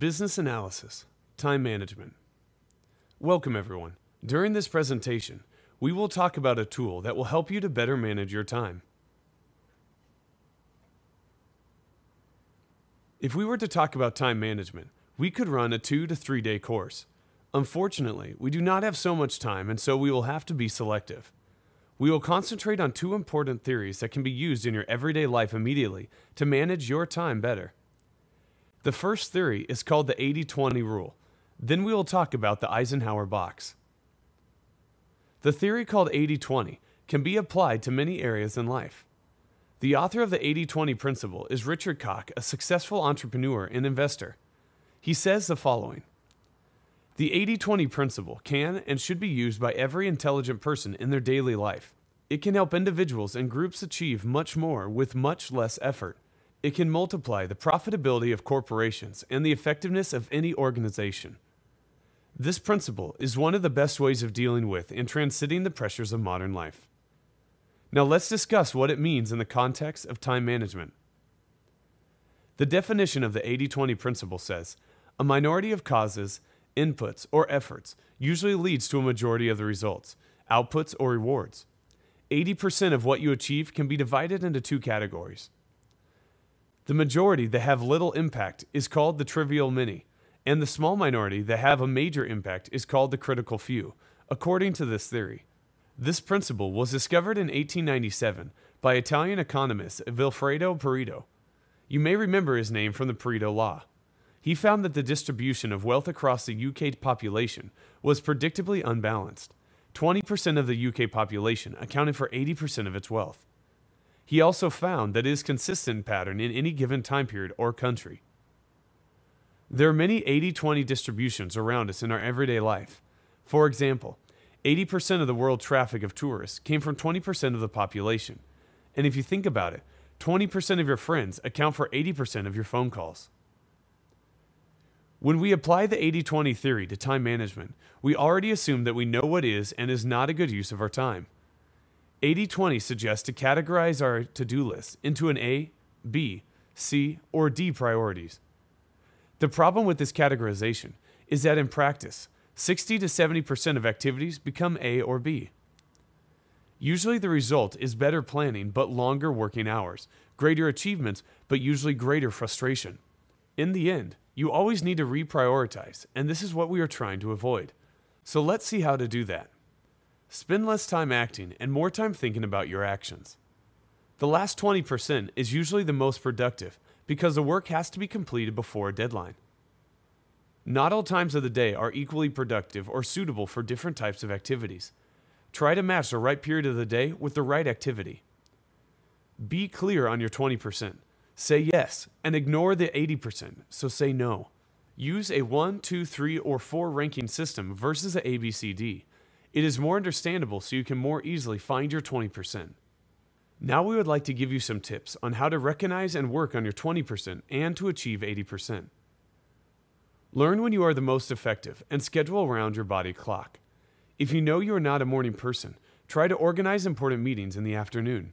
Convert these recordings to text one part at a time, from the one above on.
Business Analysis, Time Management. Welcome everyone. During this presentation, we will talk about a tool that will help you to better manage your time. If we were to talk about time management, we could run a 2 to 3 day course. Unfortunately, we do not have so much time, and so we will have to be selective. We will concentrate on two important theories that can be used in your everyday life immediately to manage your time better. The first theory is called the 80-20 rule. Then we will talk about the Eisenhower box. The theory called 80-20 can be applied to many areas in life. The author of the 80-20 principle is Richard Koch, a successful entrepreneur and investor. He says the following: the 80-20 principle can and should be used by every intelligent person in their daily life. It can help individuals and groups achieve much more with much less effort. It can multiply the profitability of corporations and the effectiveness of any organization. This principle is one of the best ways of dealing with and transcending the pressures of modern life. Now let's discuss what it means in the context of time management. The definition of the 80-20 principle says, a minority of causes, inputs, or efforts usually leads to a majority of the results, outputs, or rewards. 80% of what you achieve can be divided into two categories. The majority that have little impact is called the trivial many, and the small minority that have a major impact is called the critical few, according to this theory. This principle was discovered in 1897 by Italian economist Vilfredo Pareto. You may remember his name from the Pareto Law. He found that the distribution of wealth across the UK population was predictably unbalanced. 20% of the UK population accounted for 80% of its wealth. He also found that it is a consistent pattern in any given time period or country. There are many 80-20 distributions around us in our everyday life. For example, 80% of the world traffic of tourists came from 20% of the population. And if you think about it, 20% of your friends account for 80% of your phone calls. When we apply the 80-20 theory to time management, we already assume that we know what is and is not a good use of our time. 80-20 suggests to categorize our to-do list into an A, B, C, or D priorities. The problem with this categorization is that in practice, 60 to 70% of activities become A or B. Usually the result is better planning but longer working hours, greater achievements but usually greater frustration. In the end, you always need to reprioritize, and this is what we are trying to avoid. So let's see how to do that. Spend less time acting and more time thinking about your actions. The last 20% is usually the most productive because the work has to be completed before a deadline. Not all times of the day are equally productive or suitable for different types of activities. Try to match the right period of the day with the right activity. Be clear on your 20%. Say yes and ignore the 80%, so say no. Use a 1, 2, 3, or 4 ranking system versus a ABCD. It is more understandable so you can more easily find your 20%. Now we would like to give you some tips on how to recognize and work on your 20% and to achieve 80%. Learn when you are the most effective and schedule around your body clock. If you know you are not a morning person, try to organize important meetings in the afternoon.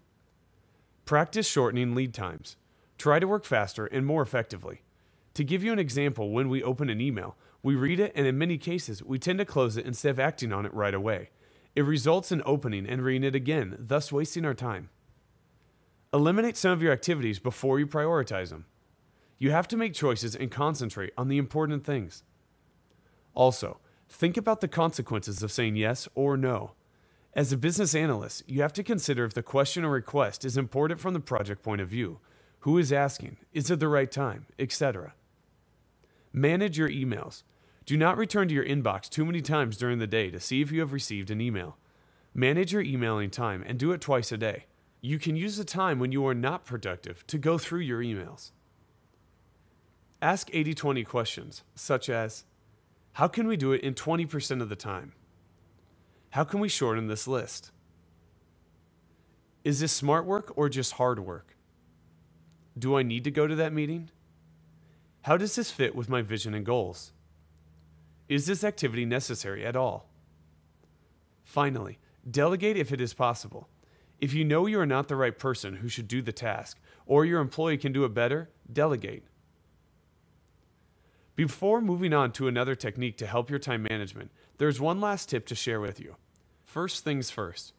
Practice shortening lead times. Try to work faster and more effectively. To give you an example, when we open an email, we read it and in many cases, we tend to close it instead of acting on it right away. It results in opening and reading it again, thus wasting our time. Eliminate some of your activities before you prioritize them. You have to make choices and concentrate on the important things. Also, think about the consequences of saying yes or no. As a business analyst, you have to consider if the question or request is important from the project point of view. Who is asking? Is it the right time? Etc. Manage your emails. Do not return to your inbox too many times during the day to see if you have received an email. Manage your emailing time and do it twice a day. You can use the time when you are not productive to go through your emails. Ask 80-20 questions, such as, how can we do it in 20% of the time? How can we shorten this list? Is this smart work or just hard work? Do I need to go to that meeting? How does this fit with my vision and goals? Is this activity necessary at all? Finally, delegate if it is possible. If you know you are not the right person who should do the task, or your employee can do it better, delegate. Before moving on to another technique to help your time management, there's one last tip to share with you. First things first.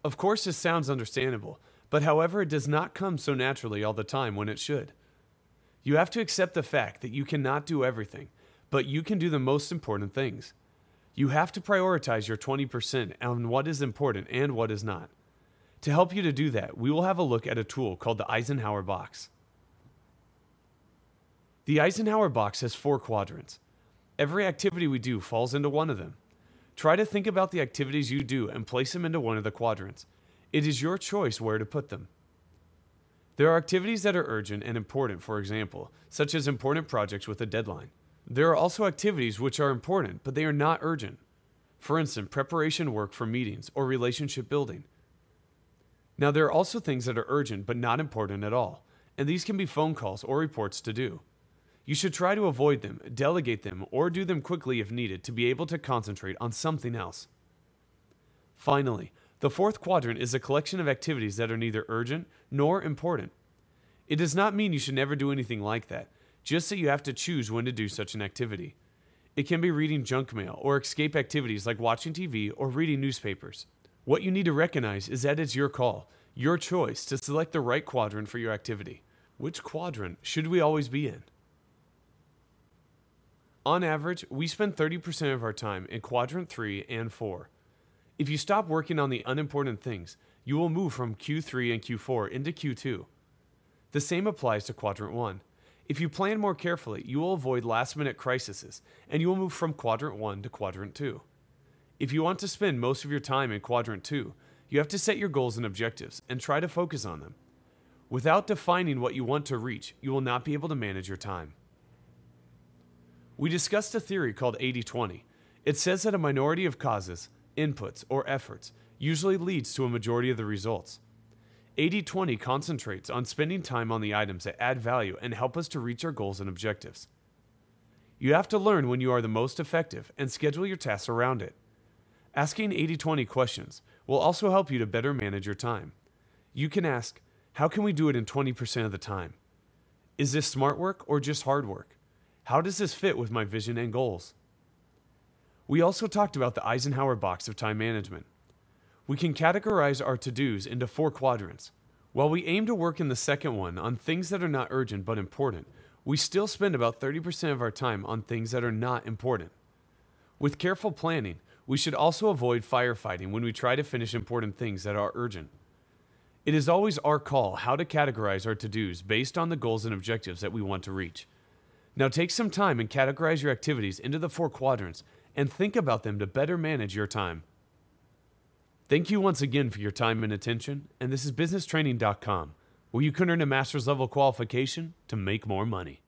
Of course, this sounds understandable, but however, it does not come so naturally all the time when it should. You have to accept the fact that you cannot do everything, but you can do the most important things. You have to prioritize your 20% on what is important and what is not. To help you to do that, we will have a look at a tool called the Eisenhower box. The Eisenhower box has 4 quadrants. Every activity we do falls into one of them. Try to think about the activities you do and place them into one of the quadrants. It is your choice where to put them. There are activities that are urgent and important, for example, such as important projects with a deadline. There are also activities which are important, but they are not urgent. For instance, preparation work for meetings or relationship building. Now, there are also things that are urgent but not important at all, and these can be phone calls or reports to do. You should try to avoid them, delegate them, or do them quickly if needed to be able to concentrate on something else. Finally, the 4th quadrant is a collection of activities that are neither urgent nor important. It does not mean you should never do anything like that, just that you have to choose when to do such an activity. It can be reading junk mail or escape activities like watching TV or reading newspapers. What you need to recognize is that it's your call, your choice to select the right quadrant for your activity. Which quadrant should we always be in? On average, we spend 30% of our time in quadrant 3 and 4. If you stop working on the unimportant things, you will move from Q3 and Q4 into Q2. The same applies to quadrant 1. If you plan more carefully, you will avoid last-minute crises, and you will move from quadrant 1 to quadrant 2. If you want to spend most of your time in quadrant 2, you have to set your goals and objectives and try to focus on them. Without defining what you want to reach, you will not be able to manage your time. We discussed a theory called 80-20. It says that a minority of causes, inputs, or efforts usually leads to a majority of the results. 80-20 concentrates on spending time on the items that add value and help us to reach our goals and objectives. You have to learn when you are the most effective and schedule your tasks around it. Asking 80-20 questions will also help you to better manage your time. You can ask, how can we do it in 20% of the time? Is this smart work or just hard work? How does this fit with my vision and goals? We also talked about the Eisenhower box of time management. We can categorize our to-dos into 4 quadrants. While we aim to work in the second one on things that are not urgent but important, we still spend about 30% of our time on things that are not important. With careful planning, we should also avoid firefighting when we try to finish important things that are urgent. It is always our call how to categorize our to-dos based on the goals and objectives that we want to reach. Now take some time and categorize your activities into the 4 quadrants and think about them to better manage your time. Thank you once again for your time and attention, and this is businesstraining.com, where you can earn a master's level qualification to make more money.